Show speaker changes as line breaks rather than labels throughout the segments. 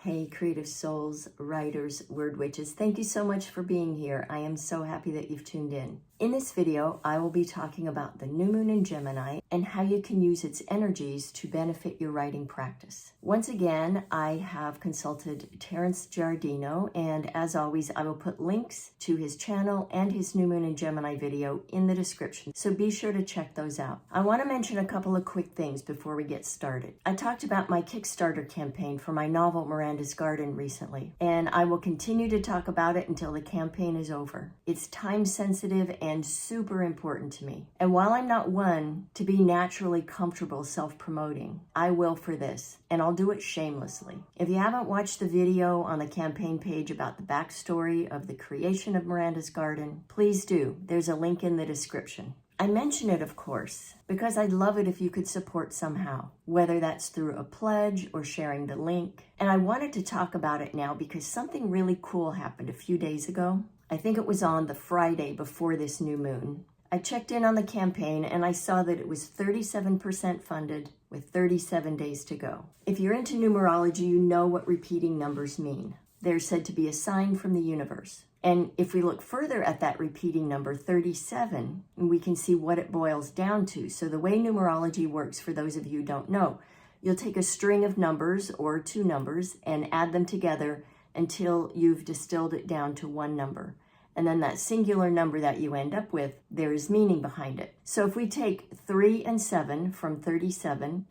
Hey, creative souls, writers, word witches, thank you so much for being here. I am so happy that you've tuned in. In this video, I will be talking about the new moon in Gemini and how you can use its energies to benefit your writing practice. Once again, I have consulted Terrence Giardino, and as always, I will put links to his channel and his new moon in Gemini video in the description, so be sure to check those out. I want to mention a couple of quick things before we get started. I talked about my Kickstarter campaign for my novel Miranda's Garden recently, and I will continue to talk about it until the campaign is over. It's time sensitive and super important to me. And while I'm not one to be naturally comfortable self-promoting, I will for this, and I'll do it shamelessly. If you haven't watched the video on the campaign page about the backstory of the creation of Miranda's Garden, please do. There's a link in the description. I mention it, of course, because I'd love it if you could support somehow, whether that's through a pledge or sharing the link. And I wanted to talk about it now because something really cool happened a few days ago. I think it was on the Friday before this new moon. I checked in on the campaign and I saw that it was 37% funded with 37 days to go. If you're into numerology, you know what repeating numbers mean. They're said to be a sign from the universe. And if we look further at that repeating number 37, we can see what it boils down to. So the way numerology works, for those of you who don't know, you'll take a string of numbers or two numbers and add them together until you've distilled it down to one number. And then that singular number that you end up with, there is meaning behind it. So if we take 3 and 7 from 37,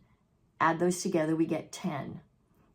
add those together, we get 10.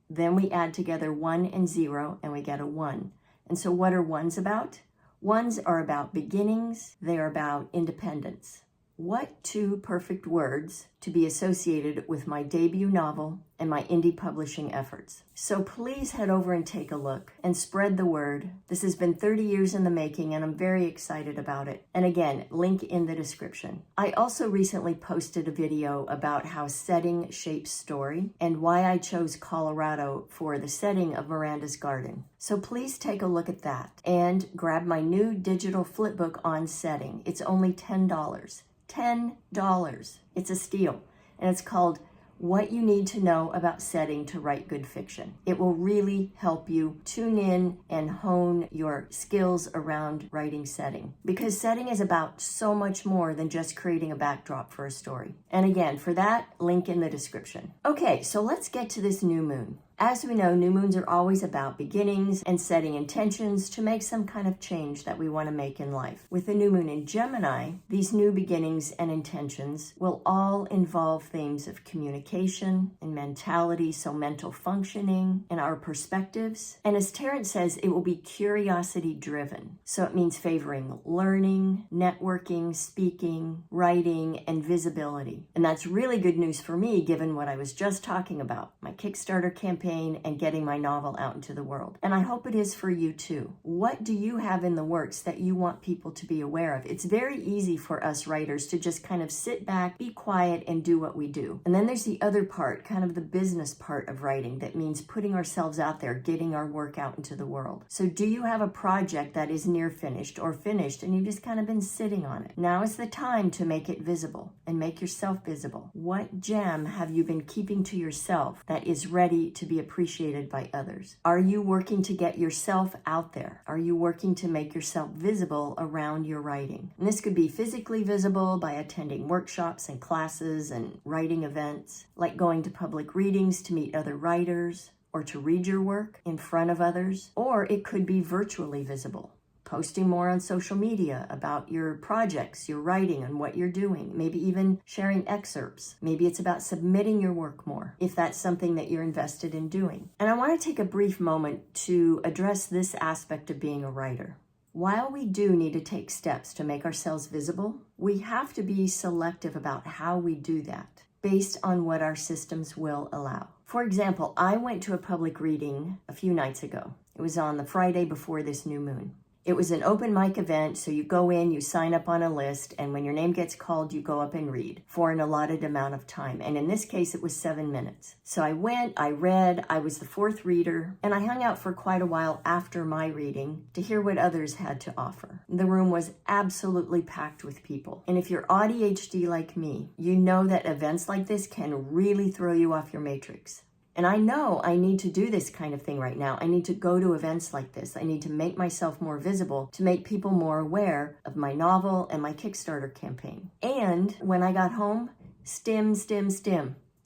Then we add together 1 and 0, and we get a 1. And so what are ones about? Ones are about beginnings. They are about independence. What two perfect words to be associated with my debut novel and my indie publishing efforts. So please head over and take a look and spread the word. This has been 30 years in the making and I'm very excited about it. And again, link in the description. I also recently posted a video about how setting shapes story and why I chose Colorado for the setting of Miranda's Garden. So please take a look at that and grab my new digital flipbook on setting. It's only $10. $10. It's a steal. And it's called What You Need to Know About Setting to Write Good Fiction. It will really help you tune in and hone your skills around writing setting. Because setting is about so much more than just creating a backdrop for a story. And again, for that, link in the description. Okay, so let's get to this new moon. As we know, new moons are always about beginnings and setting intentions to make some kind of change that we want to make in life. With the new moon in Gemini, these new beginnings and intentions will all involve themes of communication and mentality, so mental functioning and our perspectives. And as Terrence says, it will be curiosity driven. So it means favoring learning, networking, speaking, writing, and visibility. And that's really good news for me, given what I was just talking about, my Kickstarter campaign and getting my novel out into the world. And I hope it is for you too. What do you have in the works that you want people to be aware of? It's very easy for us writers to just kind of sit back, be quiet, and do what we do. And then there's the other part, kind of the business part of writing, that means putting ourselves out there, getting our work out into the world. So do you have a project that is near finished or finished and you've just kind of been sitting on it? Now is the time to make it visible and make yourself visible. What gem have you been keeping to yourself that is ready to be appreciated by others? Are you working to get yourself out there? Are you working to make yourself visible around your writing? And this could be physically visible by attending workshops and classes and writing events, like going to public readings to meet other writers or to read your work in front of others, or it could be virtually visible. Posting more on social media about your projects, your writing, and what you're doing. Maybe even sharing excerpts. Maybe it's about submitting your work more, if that's something that you're invested in doing. And I want to take a brief moment to address this aspect of being a writer. While we do need to take steps to make ourselves visible, we have to be selective about how we do that, based on what our systems will allow. For example, I went to a public reading a few nights ago. It was on the Friday before this new moon. It was an open mic event, so you go in, you sign up on a list, and when your name gets called, you go up and read for an allotted amount of time. And in this case, it was 7 minutes. So I went, I read, I was the fourth reader, and I hung out for quite a while after my reading to hear what others had to offer. The room was absolutely packed with people. And if you're ADHD like me, you know that events like this can really throw you off your matrix. And I know I need to do this kind of thing right now. I need to go to events like this. I need to make myself more visible to make people more aware of my novel and my Kickstarter campaign. And when I got home, stim,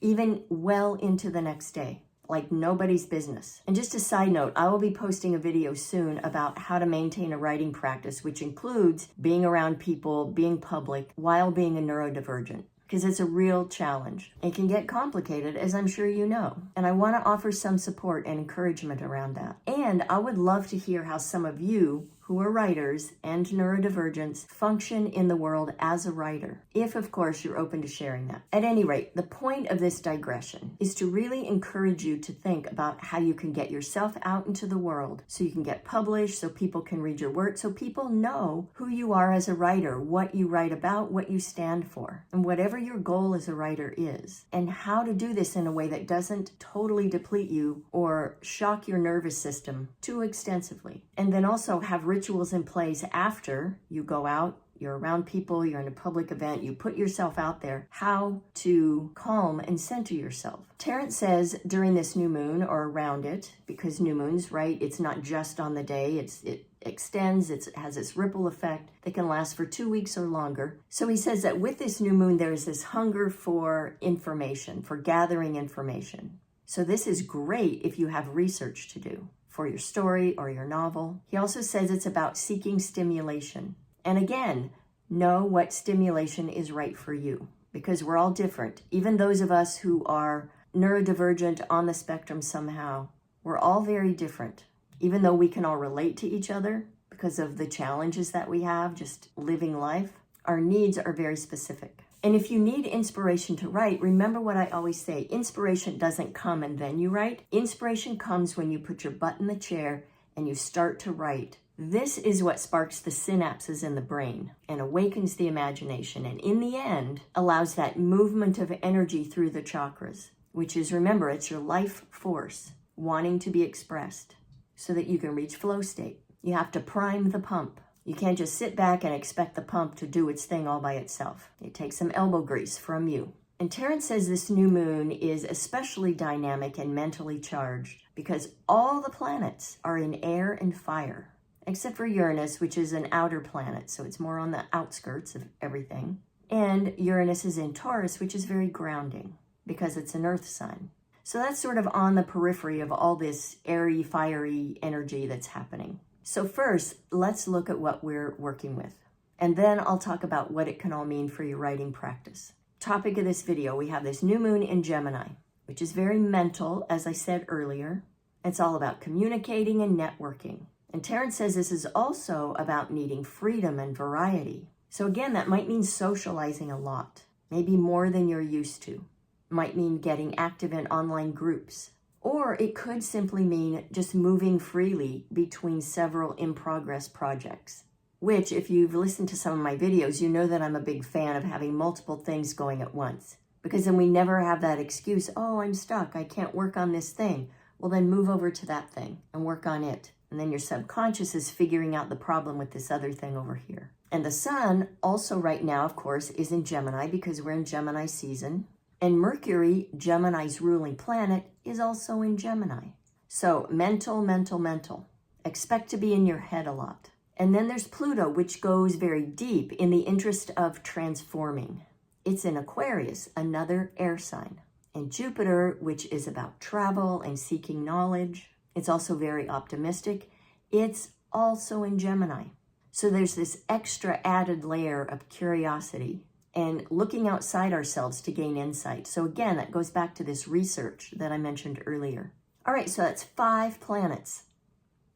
even well into the next day, like nobody's business. And just a side note, I will be posting a video soon about how to maintain a writing practice, which includes being around people, being public, while being a neurodivergent, because it's a real challenge. It can get complicated, as I'm sure you know. And I want to offer some support and encouragement around that. And I would love to hear how some of you who are writers and neurodivergents function in the world as a writer, if of course you're open to sharing that. At any rate, the point of this digression is to really encourage you to think about how you can get yourself out into the world so you can get published, so people can read your work, so people know who you are as a writer, what you write about, what you stand for, and whatever your goal as a writer is, and how to do this in a way that doesn't totally deplete you or shock your nervous system too extensively. And then also have rituals in place after you go out, you're around people, you're in a public event, you put yourself out there, how to calm and center yourself. Terrence says during this new moon or around it, because new moons, right, it's not just on the day, it extends, it has this ripple effect that can last for 2 weeks or longer. So he says that with this new moon, there is this hunger for information, for gathering information. So this is great if you have research to do for your story or your novel. He also says it's about seeking stimulation. And again, know what stimulation is right for you, because we're all different. Even those of us who are neurodivergent on the spectrum somehow, we're all very different. Even though we can all relate to each other because of the challenges that we have just living life, our needs are very specific. And if you need inspiration to write, remember what I always say, inspiration doesn't come and then you write. Inspiration comes when you put your butt in the chair and you start to write. This is what sparks the synapses in the brain and awakens the imagination, and in the end, allows that movement of energy through the chakras, which is, remember, it's your life force wanting to be expressed so that you can reach flow state. You have to prime the pump. You can't just sit back and expect the pump to do its thing all by itself. It takes some elbow grease from you. And Terrence says this new moon is especially dynamic and mentally charged because all the planets are in air and fire, except for Uranus, which is an outer planet, so it's more on the outskirts of everything. And Uranus is in Taurus, which is very grounding because it's an earth sign. So that's sort of on the periphery of all this airy, fiery energy that's happening. So first, let's look at what we're working with. And then I'll talk about what it can all mean for your writing practice. Topic of this video, we have this new moon in Gemini, which is very mental, as I said earlier. It's all about communicating and networking. And Terrence says this is also about needing freedom and variety. So again, that might mean socializing a lot, maybe more than you're used to. Might mean getting active in online groups. Or it could simply mean just moving freely between several in-progress projects, which, if you've listened to some of my videos, you know that I'm a big fan of having multiple things going at once, because then we never have that excuse, oh, I'm stuck, I can't work on this thing. Well, then move over to that thing and work on it. And then your subconscious is figuring out the problem with this other thing over here. And the sun also right now, of course, is in Gemini because we're in Gemini season. And Mercury, Gemini's ruling planet, is also in Gemini. So mental. Expect to be in your head a lot. And then there's Pluto, which goes very deep in the interest of transforming. It's in Aquarius, another air sign. And Jupiter, which is about travel and seeking knowledge. It's also very optimistic. It's also in Gemini. So there's this extra added layer of curiosity and looking outside ourselves to gain insight. So again, that goes back to this research that I mentioned earlier. All right, so that's 5 planets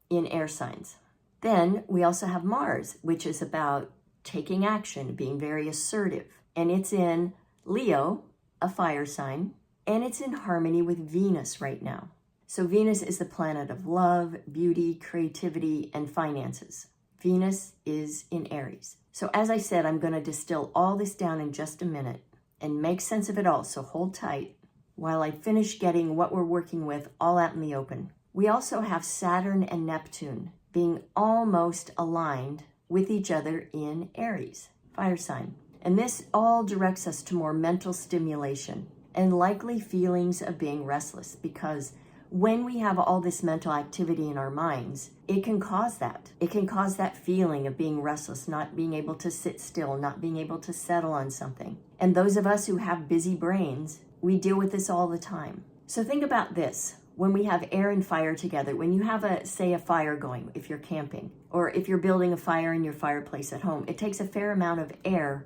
in air signs. Then we also have Mars, which is about taking action, being very assertive. And it's in Leo, a fire sign, and it's in harmony with Venus right now. So Venus is the planet of love, beauty, creativity, and finances. Venus is in Aries. So as I said, I'm going to distill all this down in just a minute and make sense of it all, so hold tight while I finish getting what we're working with all out in the open. We also have Saturn and Neptune being almost aligned with each other in Aries, fire sign. And this all directs us to more mental stimulation. and likely feelings of being restless, because when we have all this mental activity in our minds, it can cause that. It can cause that feeling of being restless, not being able to sit still, not being able to settle on something. And those of us who have busy brains, we deal with this all the time. So think about this. When we have air and fire together, when you have a fire going, if you're camping, or if you're building a fire in your fireplace at home, it takes a fair amount of air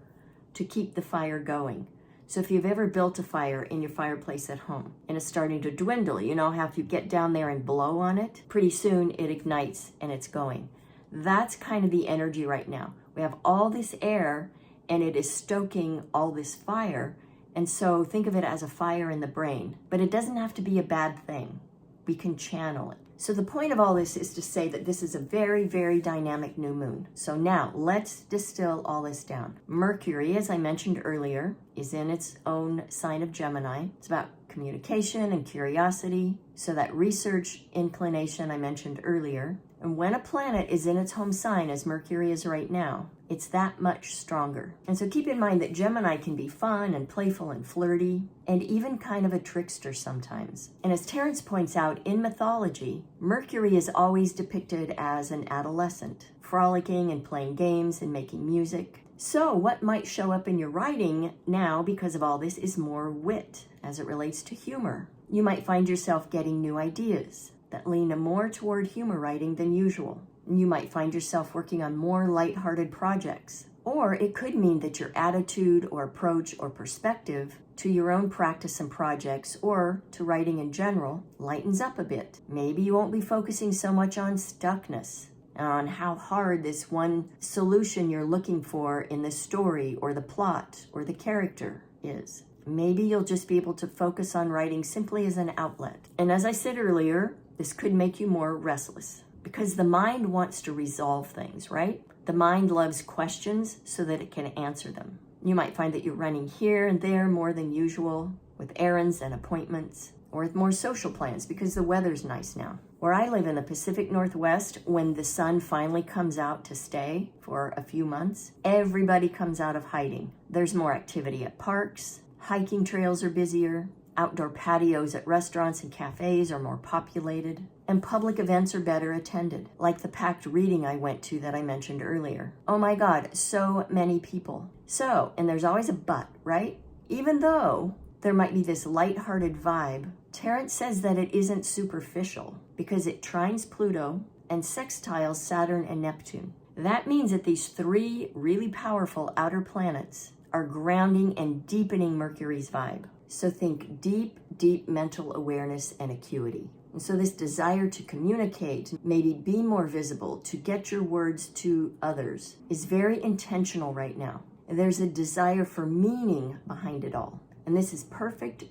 to keep the fire going. So if you've ever built a fire in your fireplace at home and it's starting to dwindle, you know how if you get down there and blow on it, pretty soon it ignites and it's going. That's kind of the energy right now. We have all this air and it is stoking all this fire. And so think of it as a fire in the brain, but it doesn't have to be a bad thing. We can channel it. So the point of all this is to say that this is a very, very dynamic new moon. So now let's distill all this down. Mercury, as I mentioned earlier, is in its own sign of Gemini. It's about communication and curiosity. So that research inclination I mentioned earlier. And when a planet is in its home sign, as Mercury is right now, it's that much stronger. And so keep in mind that Gemini can be fun and playful and flirty, and even kind of a trickster sometimes. And as Terence points out, in mythology, Mercury is always depicted as an adolescent, frolicking and playing games and making music. So what might show up in your writing now because of all this is more wit as it relates to humor. You might find yourself getting new ideas that lean more toward humor writing than usual. You might find yourself working on more lighthearted projects. Or it could mean that your attitude or approach or perspective to your own practice and projects, or to writing in general, lightens up a bit. Maybe you won't be focusing so much on stuckness, on how hard this one solution you're looking for in the story or the plot or the character is. Maybe you'll just be able to focus on writing simply as an outlet. And as I said earlier, this could make you more restless because the mind wants to resolve things, right? The mind loves questions so that it can answer them. You might find that you're running here and there more than usual with errands and appointments, or with more social plans because the weather's nice now. Where I live in the Pacific Northwest, when the sun finally comes out to stay for a few months, everybody comes out of hiding. There's more activity at parks, hiking trails are busier, outdoor patios at restaurants and cafes are more populated, and public events are better attended, like the packed reading I went to that I mentioned earlier. Oh my God, so many people. So, and there's always a but, right? Even though there might be this lighthearted vibe, Terence says that it isn't superficial because it trines Pluto and sextiles Saturn and Neptune. That means that these three really powerful outer planets are grounding and deepening Mercury's vibe. So think deep, deep mental awareness and acuity. And so this desire to communicate, maybe be more visible, to get your words to others is very intentional right now. And there's a desire for meaning behind it all. And this is perfect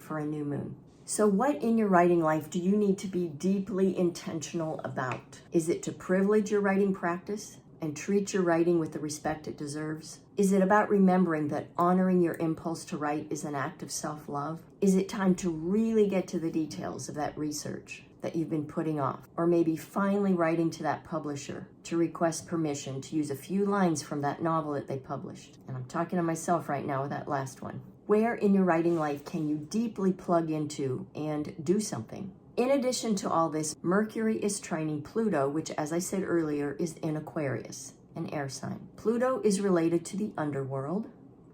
for a new moon. So what in your writing life do you need to be deeply intentional about? Is it to privilege your writing practice and treat your writing with the respect it deserves? Is it about remembering that honoring your impulse to write is an act of self-love? Is it time to really get to the details of that research that you've been putting off? Or maybe finally writing to that publisher to request permission to use a few lines from that novel that they published? And I'm talking to myself right now with that last one. Where in your writing life can you deeply plug into and do something? In addition to all this, Mercury is trining Pluto, which, as I said earlier, is in Aquarius, an air sign. Pluto is related to the underworld,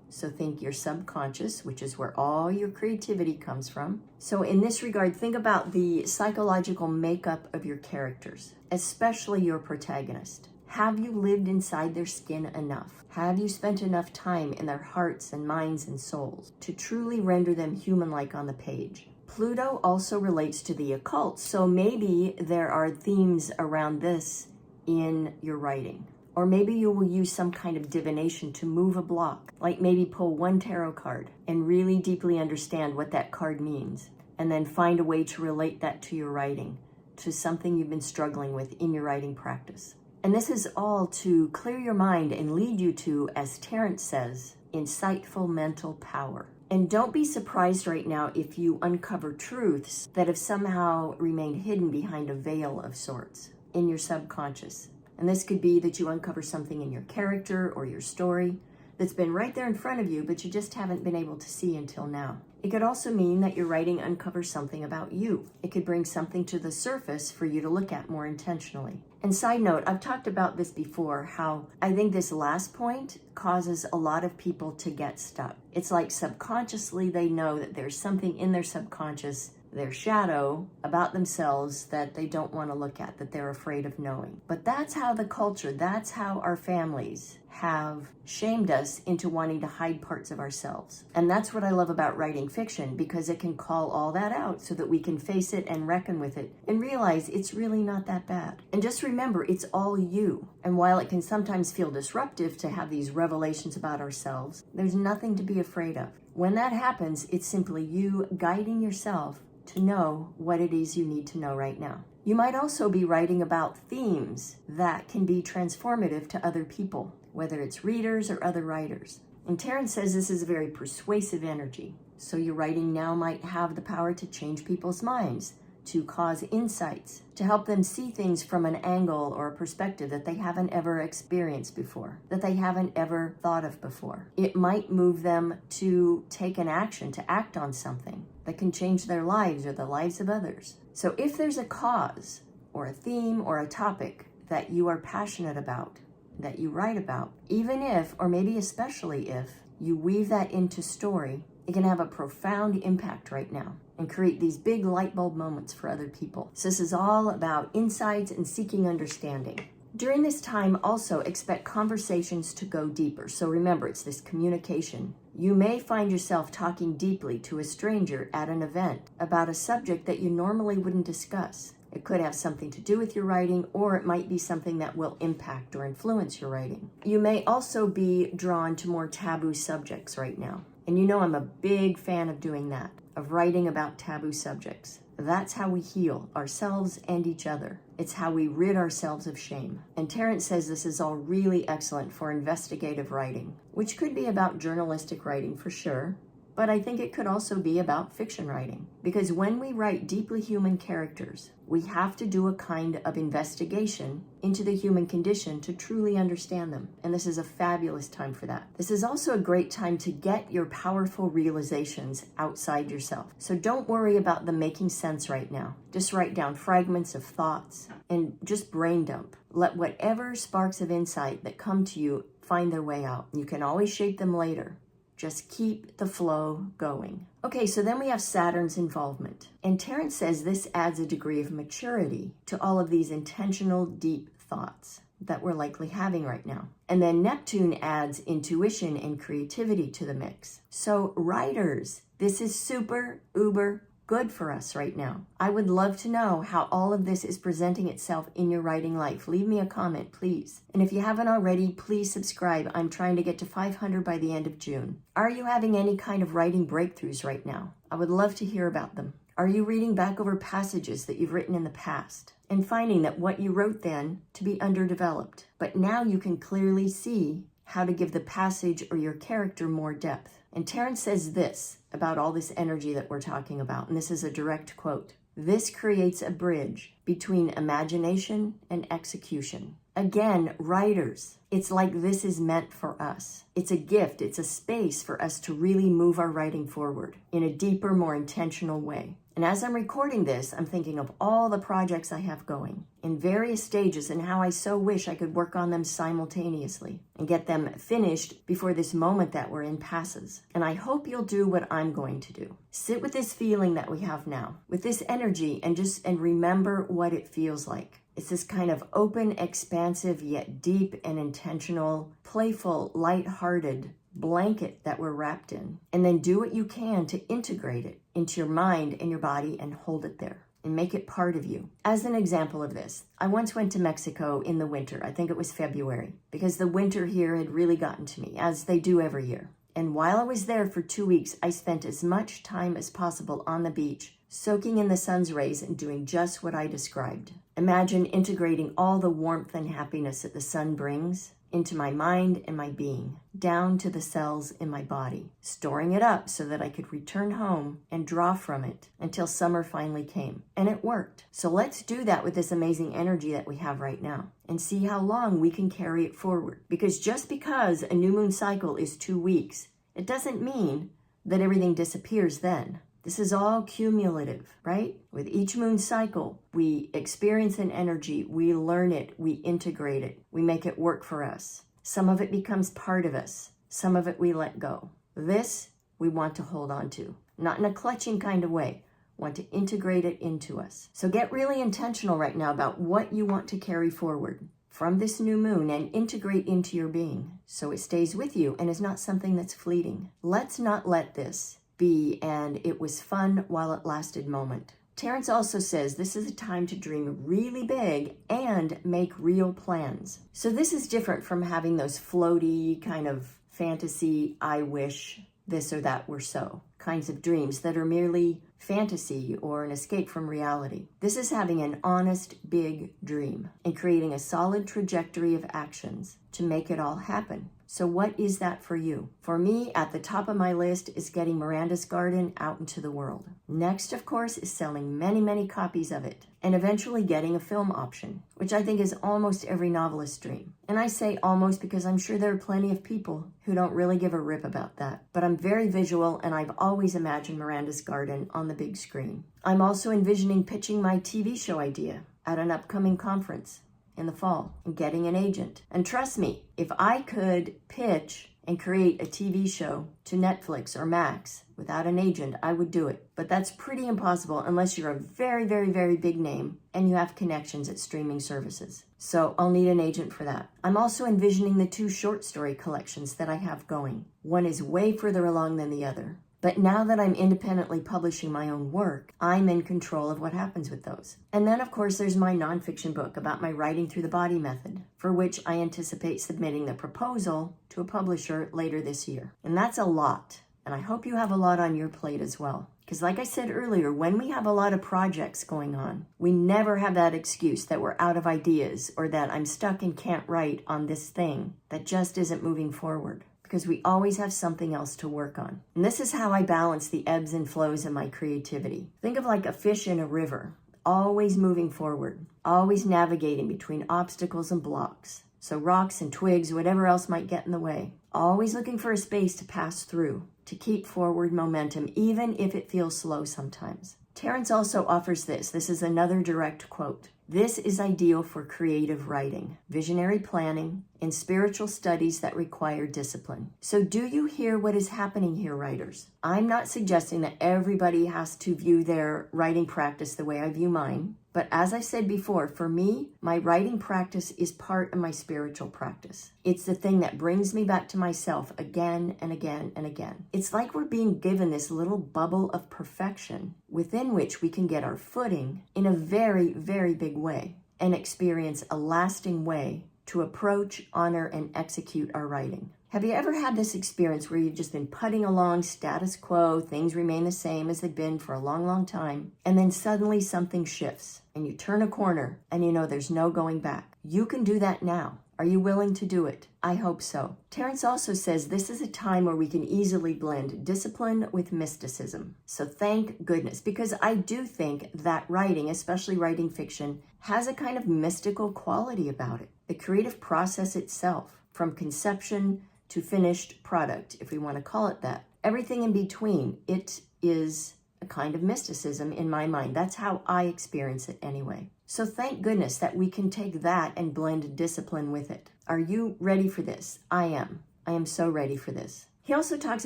so think your subconscious, which is where all your creativity comes from. So in this regard, think about the psychological makeup of your characters, especially your protagonist. Have you lived inside their skin enough? Have you spent enough time in their hearts and minds and souls to truly render them human-like on the page? Pluto also relates to the occult, so maybe there are themes around this in your writing. Or maybe you will use some kind of divination to move a block, like maybe pull one tarot card and really deeply understand what that card means, and then find a way to relate that to your writing, to something you've been struggling with in your writing practice. And this is all to clear your mind and lead you to, as Terence says, insightful mental power. And don't be surprised right now if you uncover truths that have somehow remained hidden behind a veil of sorts in your subconscious. And this could be that you uncover something in your character or your story that's been right there in front of you, but you just haven't been able to see until now. It could also mean that your writing uncovers something about you. It could bring something to the surface for you to look at more intentionally. And side note, I've talked about this before, how I think this last point causes a lot of people to get stuck. It's like subconsciously they know that there's something in their subconscious, their shadow, about themselves that they don't want to look at, that they're afraid of knowing. But that's how the culture, that's how our families have shamed us into wanting to hide parts of ourselves. And that's what I love about writing fiction, because it can call all that out so that we can face it and reckon with it and realize it's really not that bad. And just remember, it's all you. And while it can sometimes feel disruptive to have these revelations about ourselves, there's nothing to be afraid of. When that happens, it's simply you guiding yourself to know what it is you need to know right now. You might also be writing about themes that can be transformative to other people, whether it's readers or other writers. And Terrence says this is a very persuasive energy. So your writing now might have the power to change people's minds, to cause insights, to help them see things from an angle or a perspective that they haven't ever experienced before, that they haven't ever thought of before. It might move them to take an action, to act on something that can change their lives or the lives of others. So if there's a cause or a theme or a topic that you are passionate about, that you write about, even if, or maybe especially if, you weave that into story, it can have a profound impact right now and create these big light bulb moments for other people. So this is all about insights and seeking understanding. During this time, also expect conversations to go deeper. So remember, it's this communication. You may find yourself talking deeply to a stranger at an event about a subject that you normally wouldn't discuss. It could have something to do with your writing, or it might be something that will impact or influence your writing. You may also be drawn to more taboo subjects right now. And you know I'm a big fan of doing that, of writing about taboo subjects. That's how we heal ourselves and each other. It's how we rid ourselves of shame. And Terrence says this is all really excellent for investigative writing, which could be about journalistic writing for sure, but I think it could also be about fiction writing. Because when we write deeply human characters, we have to do a kind of investigation into the human condition to truly understand them. And this is a fabulous time for that. This is also a great time to get your powerful realizations outside yourself. So don't worry about them making sense right now. Just write down fragments of thoughts and just brain dump. Let whatever sparks of insight that come to you find their way out. You can always shape them later. Just keep the flow going. Okay, so then we have Saturn's involvement. And Terrence says this adds a degree of maturity to all of these intentional, deep thoughts that we're likely having right now. And then Neptune adds intuition and creativity to the mix. So writers, this is super, uber good for us right now. I would love to know how all of this is presenting itself in your writing life. Leave me a comment, please. And if you haven't already, please subscribe. I'm trying to get to 500 by the end of June. Are you having any kind of writing breakthroughs right now? I would love to hear about them. Are you reading back over passages that you've written in the past and finding that what you wrote then to be underdeveloped, but now you can clearly see how to give the passage or your character more depth? And Terrence says this about all this energy that we're talking about, and this is a direct quote. This creates a bridge between imagination and execution. Again, writers, it's like this is meant for us. It's a gift. It's a space for us to really move our writing forward in a deeper, more intentional way. And as I'm recording this, I'm thinking of all the projects I have going in various stages and how I so wish I could work on them simultaneously and get them finished before this moment that we're in passes. And I hope you'll do what I'm going to do. Sit with this feeling that we have now, with this energy, and remember what it feels like. It's this kind of open, expansive, yet deep and intentional, playful, lighthearted blanket that we're wrapped in. And then do what you can to integrate it into your mind and your body and hold it there and make it part of you. As an example of this, I once went to Mexico in the winter. I think it was February, because the winter here had really gotten to me, as they do every year. And while I was there for 2 weeks, I spent as much time as possible on the beach, soaking in the sun's rays and doing just what I described. Imagine integrating all the warmth and happiness that the sun brings into my mind and my being, down to the cells in my body, storing it up so that I could return home and draw from it until summer finally came. And it worked. So let's do that with this amazing energy that we have right now and see how long we can carry it forward. Because just because a new moon cycle is 2 weeks, it doesn't mean that everything disappears then. This is all cumulative, right? With each moon cycle, we experience an energy, we learn it, we integrate it, we make it work for us. Some of it becomes part of us. Some of it we let go. This we want to hold on to, not in a clutching kind of way. Want to integrate it into us. So get really intentional right now about what you want to carry forward from this new moon and integrate into your being so it stays with you and is not something that's fleeting. Let's not let this be and it was fun while it lasted moment. Terrence also says this is a time to dream really big and make real plans. So this is different from having those floaty kind of fantasy, I wish this or that were so kinds of dreams that are merely fantasy or an escape from reality. This is having an honest, big dream and creating a solid trajectory of actions to make it all happen. So what is that for you? For me, at the top of my list is getting Miranda's Garden out into the world. Next, of course, is selling many, many copies of it and eventually getting a film option, which I think is almost every novelist's dream. And I say almost because I'm sure there are plenty of people who don't really give a rip about that. But I'm very visual and I've always imagined Miranda's Garden on the big screen. I'm also envisioning pitching my TV show idea at an upcoming conference in the fall and getting an agent. And trust me, if I could pitch and create a TV show to Netflix or Max without an agent, I would do it. But that's pretty impossible unless you're a very, very, very big name and you have connections at streaming services. So I'll need an agent for that. I'm also envisioning the 2 short story collections that I have going. One is way further along than the other. But now that I'm independently publishing my own work, I'm in control of what happens with those. And then, of course, there's my nonfiction book about my writing through the body method, for which I anticipate submitting the proposal to a publisher later this year. And that's a lot. And I hope you have a lot on your plate as well. Because like I said earlier, when we have a lot of projects going on, we never have that excuse that we're out of ideas or that I'm stuck and can't write on this thing that just isn't moving forward. Because we always have something else to work on. And this is how I balance the ebbs and flows of my creativity. Think of like a fish in a river, always moving forward, always navigating between obstacles and blocks. So rocks and twigs, whatever else might get in the way. Always looking for a space to pass through, to keep forward momentum, even if it feels slow sometimes. Terrence also offers this. This is another direct quote. This is ideal for creative writing, visionary planning, and spiritual studies that require discipline. So do you hear what is happening here, writers? I'm not suggesting that everybody has to view their writing practice the way I view mine. But as I said before, for me, my writing practice is part of my spiritual practice. It's the thing that brings me back to myself again and again and again. It's like we're being given this little bubble of perfection within which we can get our footing in a very, very big way and experience a lasting way to approach, honor, and execute our writing. Have you ever had this experience where you've just been putting along status quo, things remain the same as they've been for a long, long time, and then suddenly something shifts and you turn a corner and you know there's no going back? You can do that now. Are you willing to do it? I hope so. Terrence also says this is a time where we can easily blend discipline with mysticism. So thank goodness, because I do think that writing, especially writing fiction, has a kind of mystical quality about it. The creative process itself, from conception to finished product, if we want to call it that. Everything in between, it is a kind of mysticism in my mind. That's how I experience it anyway. So thank goodness that we can take that and blend discipline with it. Are you ready for this? I am. I am so ready for this. He also talks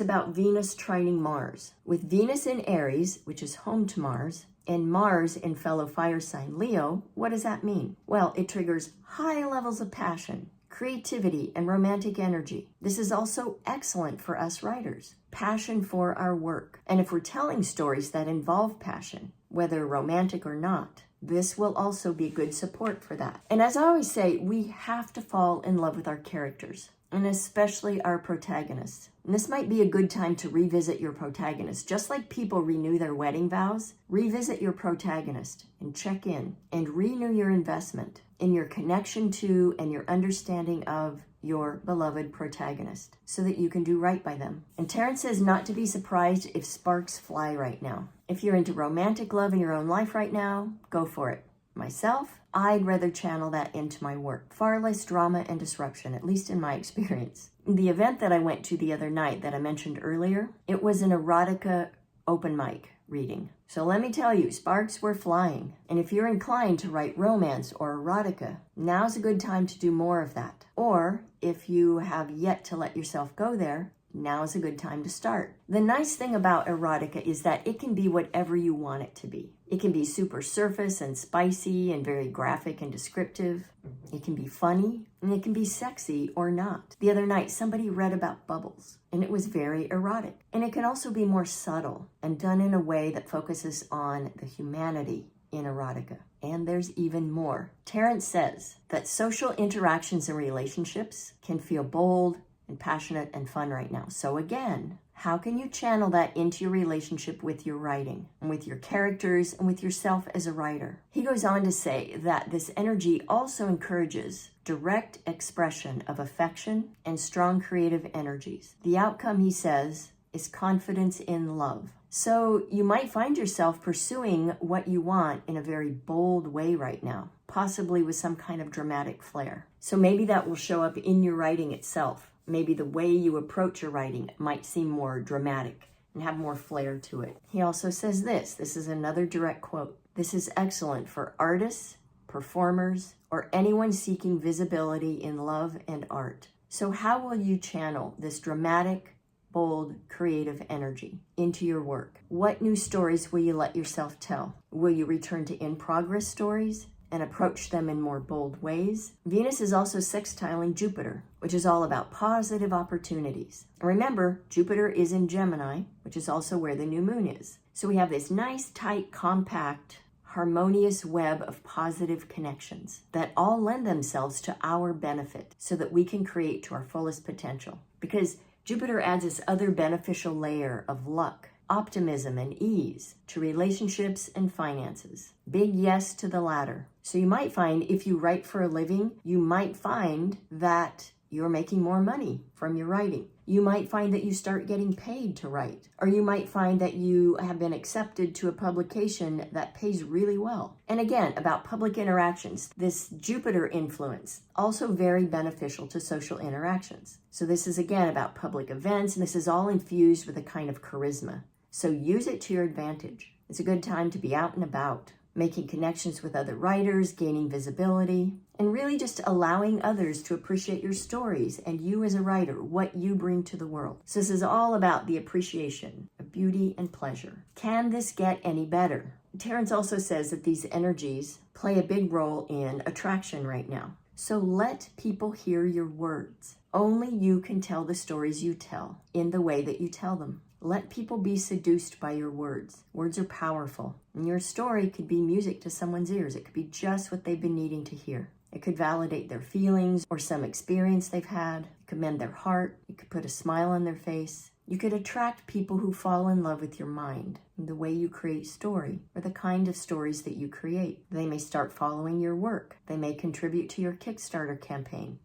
about Venus trining Mars. With Venus in Aries, which is home to Mars, and Mars in fellow fire sign Leo, what does that mean? Well, it triggers high levels of passion, creativity, and romantic energy. This is also excellent for us writers. Passion for our work. And if we're telling stories that involve passion, whether romantic or not, this will also be good support for that. And as I always say, we have to fall in love with our characters, and especially our protagonists. And this might be a good time to revisit your protagonist. Just like people renew their wedding vows, revisit your protagonist and check in and renew your investment in your connection to and your understanding of your beloved protagonist so that you can do right by them. And Terrence says not to be surprised if sparks fly right now. If you're into romantic love in your own life right now, go for it. Myself, I'd rather channel that into my work. Far less drama and disruption, at least in my experience. The event that I went to the other night that I mentioned earlier, it was an erotica open mic reading. So let me tell you, sparks were flying. And if you're inclined to write romance or erotica, now's a good time to do more of that. Or if you have yet to let yourself go there, now's a good time to start. The nice thing about erotica is that it can be whatever you want it to be. It can be super surface and spicy and very graphic and descriptive. It can be funny, and it can be sexy or not. The other night, somebody read about bubbles, and it was very erotic. And it can also be more subtle and done in a way that focuses on the humanity in erotica. And there's even more. Terrence says that social interactions and relationships can feel bold and passionate and fun right now. So again, how can you channel that into your relationship with your writing and with your characters and with yourself as a writer? He goes on to say that this energy also encourages direct expression of affection and strong creative energies. The outcome, he says, is confidence in love. So you might find yourself pursuing what you want in a very bold way right now, possibly with some kind of dramatic flair. So maybe that will show up in your writing itself. Maybe the way you approach your writing might seem more dramatic and have more flair to it. He also says this is another direct quote. This is excellent for artists, performers, or anyone seeking visibility in love and art. So how will you channel this dramatic, bold, creative energy into your work? What new stories will you let yourself tell? Will you return to in-progress stories and approach them in more bold ways? Venus is also sextiling Jupiter, which is all about positive opportunities. And remember, Jupiter is in Gemini, which is also where the new moon is. So we have this nice, tight, compact, harmonious web of positive connections that all lend themselves to our benefit so that we can create to our fullest potential. Because Jupiter adds this other beneficial layer of luck, optimism, and ease to relationships and finances. Big yes to the latter. So you might find if you write for a living, you might find that you're making more money from your writing. You might find that you start getting paid to write. Or you might find that you have been accepted to a publication that pays really well. And again, about public interactions, this Jupiter influence, also very beneficial to social interactions. So this is again about public events, and this is all infused with a kind of charisma. So use it to your advantage. It's a good time to be out and about, making connections with other writers, gaining visibility, and really just allowing others to appreciate your stories and you as a writer, what you bring to the world. So this is all about the appreciation of beauty and pleasure. Can this get any better? Terrence also says that these energies play a big role in attraction right now. So let people hear your words. Only you can tell the stories you tell in the way that you tell them. Let people be seduced by your words. Words are powerful. And your story could be music to someone's ears. It could be just what they've been needing to hear. It could validate their feelings or some experience they've had. It could mend their heart. It could put a smile on their face. You could attract people who fall in love with your mind, the way you create story, or the kind of stories that you create. They may start following your work. They may contribute to your Kickstarter campaign.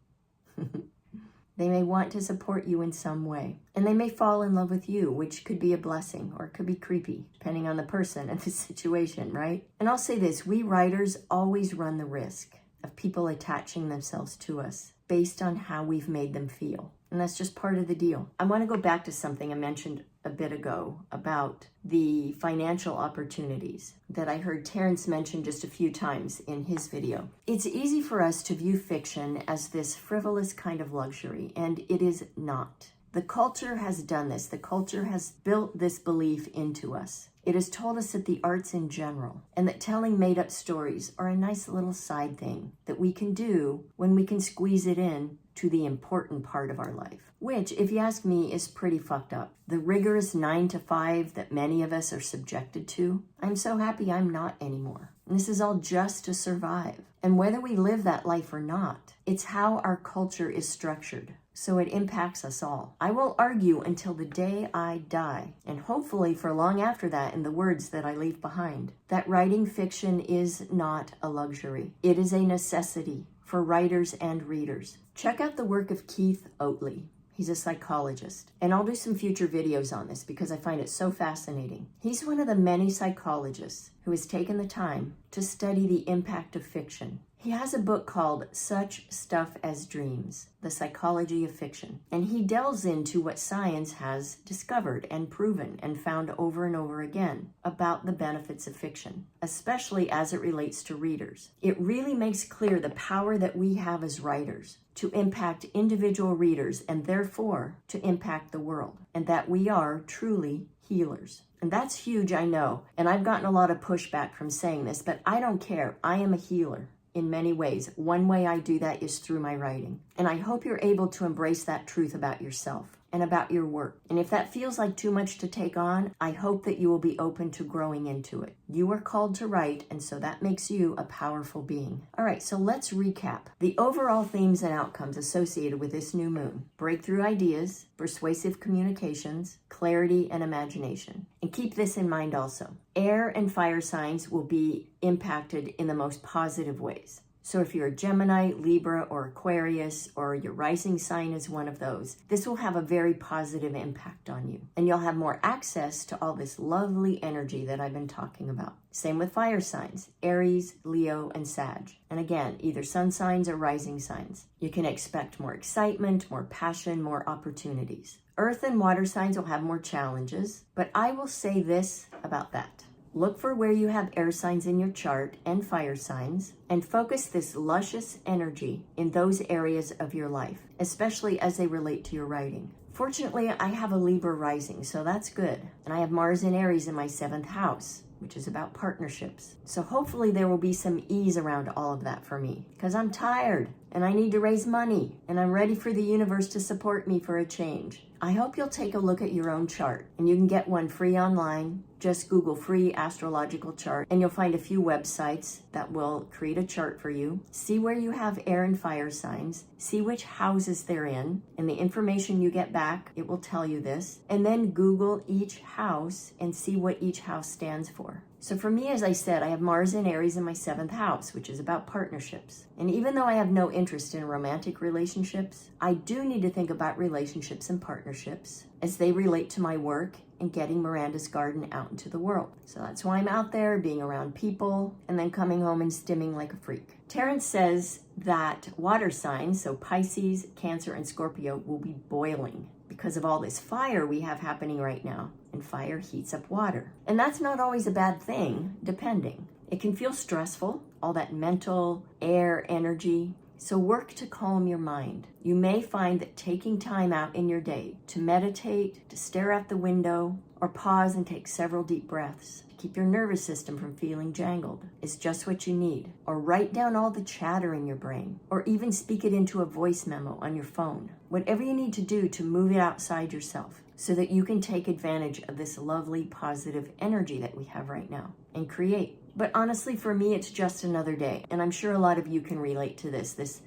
They may want to support you in some way. And they may fall in love with you, which could be a blessing or it could be creepy, depending on the person and the situation, right? And I'll say this, we writers always run the risk of people attaching themselves to us based on how we've made them feel. And that's just part of the deal. I want to go back to something I mentioned a bit ago about the financial opportunities that I heard Terrence mention just a few times in his video. It's easy for us to view fiction as this frivolous kind of luxury, and it is not. The culture has done this. The culture has built this belief into us. It has told us that the arts in general and that telling made-up stories are a nice little side thing that we can do when we can squeeze it in to the important part of our life, which, if you ask me, is pretty fucked up. The rigorous 9 to 5 that many of us are subjected to, I'm so happy I'm not anymore. And this is all just to survive. And whether we live that life or not, it's how our culture is structured. So it impacts us all. I will argue until the day I die, and hopefully for long after that in the words that I leave behind, that writing fiction is not a luxury. It is a necessity for writers and readers. Check out the work of Keith Oatley. He's a psychologist, and I'll do some future videos on this because I find it so fascinating. He's one of the many psychologists who has taken the time to study the impact of fiction. He has a book called Such Stuff as Dreams, The Psychology of Fiction, and he delves into what science has discovered and proven and found over and over again about the benefits of fiction, especially as it relates to readers. It really makes clear the power that we have as writers to impact individual readers and therefore to impact the world, and that we are truly healers. And that's huge, I know, and I've gotten a lot of pushback from saying this, but I don't care. I am a healer in many ways. One way I do that is through my writing. And I hope you're able to embrace that truth about yourself and about your work. And if that feels like too much to take on, I hope that you will be open to growing into it. You are called to write, and so that makes you a powerful being. All right, so let's recap the overall themes and outcomes associated with this new moon: breakthrough ideas, persuasive communications, clarity, and imagination. And keep this in mind also. Air and fire signs will be impacted in the most positive ways. So if you're a Gemini, Libra, or Aquarius, or your rising sign is one of those, this will have a very positive impact on you. And you'll have more access to all this lovely energy that I've been talking about. Same with fire signs, Aries, Leo, and Sag. And again, either sun signs or rising signs. You can expect more excitement, more passion, more opportunities. Earth and water signs will have more challenges, but I will say this about that. Look for where you have air signs in your chart and fire signs, and focus this luscious energy in those areas of your life, especially as they relate to your writing. Fortunately, I have a Libra rising, so that's good. And I have Mars in Aries in my 7th house, which is about partnerships. So hopefully there will be some ease around all of that for me, because I'm tired and I need to raise money and I'm ready for the universe to support me for a change. I hope you'll take a look at your own chart, and you can get one free online. Just Google free astrological chart and you'll find a few websites that will create a chart for you. See where you have air and fire signs, see which houses they're in, and the information you get back, it will tell you this. And then Google each house and see what each house stands for. So for me, as I said, I have Mars in Aries in my 7th house, which is about partnerships. And even though I have no interest in romantic relationships, I do need to think about relationships and partnerships as they relate to my work and getting Miranda's garden out into the world. So that's why I'm out there being around people and then coming home and stimming like a freak. Terrence says that water signs, so Pisces, Cancer, and Scorpio, will be boiling because of all this fire we have happening right now. And fire heats up water. And that's not always a bad thing, depending. It can feel stressful, all that mental air energy. So work to calm your mind. You may find that taking time out in your day to meditate, to stare out the window, or pause and take several deep breaths to keep your nervous system from feeling jangled is just what you need. Or write down all the chatter in your brain, or even speak it into a voice memo on your phone. Whatever you need to do to move it outside yourself so that you can take advantage of this lovely positive energy that we have right now and create. But honestly, for me, it's just another day. And I'm sure a lot of you can relate to this. This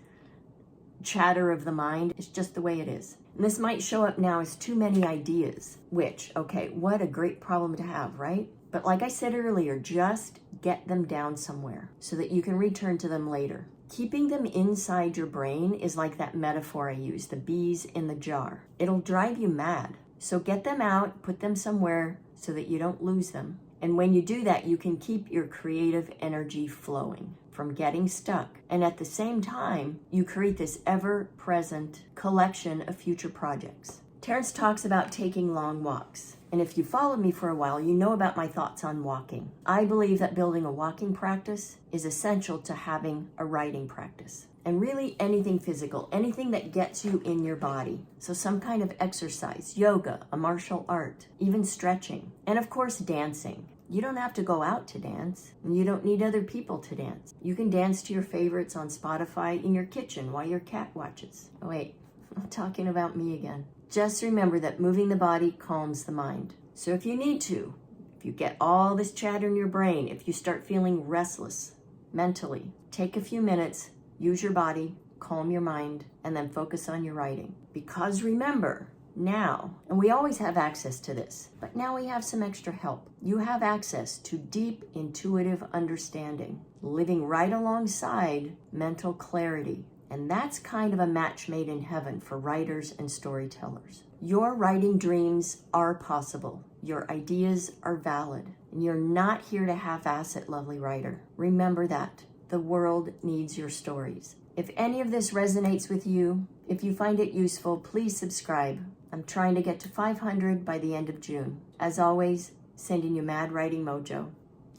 chatter of the mind is just the way it is. And this might show up now as too many ideas, which, okay, what a great problem to have, right? But like I said earlier, just get them down somewhere so that you can return to them later. Keeping them inside your brain is like that metaphor I use, the bees in the jar. It'll drive you mad. So get them out, put them somewhere so that you don't lose them. And when you do that, you can keep your creative energy flowing from getting stuck. And at the same time, you create this ever-present collection of future projects. Terrence talks about taking long walks. And if you followed me for a while, you know about my thoughts on walking. I believe that building a walking practice is essential to having a writing practice. And really anything physical, anything that gets you in your body. So some kind of exercise, yoga, a martial art, even stretching, and of course dancing. You don't have to go out to dance, and you don't need other people to dance. You can dance to your favorites on Spotify in your kitchen while your cat watches. Oh wait, I'm talking about me again. Just remember that moving the body calms the mind. So if you need to, if you get all this chatter in your brain, if you start feeling restless mentally, take a few minutes, use your body, calm your mind, and then focus on your writing. Because remember, now, and we always have access to this, but now we have some extra help. You have access to deep, intuitive understanding, living right alongside mental clarity. And that's kind of a match made in heaven for writers and storytellers. Your writing dreams are possible. Your ideas are valid. And you're not here to half-ass it, lovely writer. Remember that. The world needs your stories. If any of this resonates with you, if you find it useful, please subscribe. I'm trying to get to 500 by the end of June. As always, sending you mad writing mojo.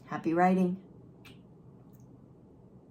Happy writing.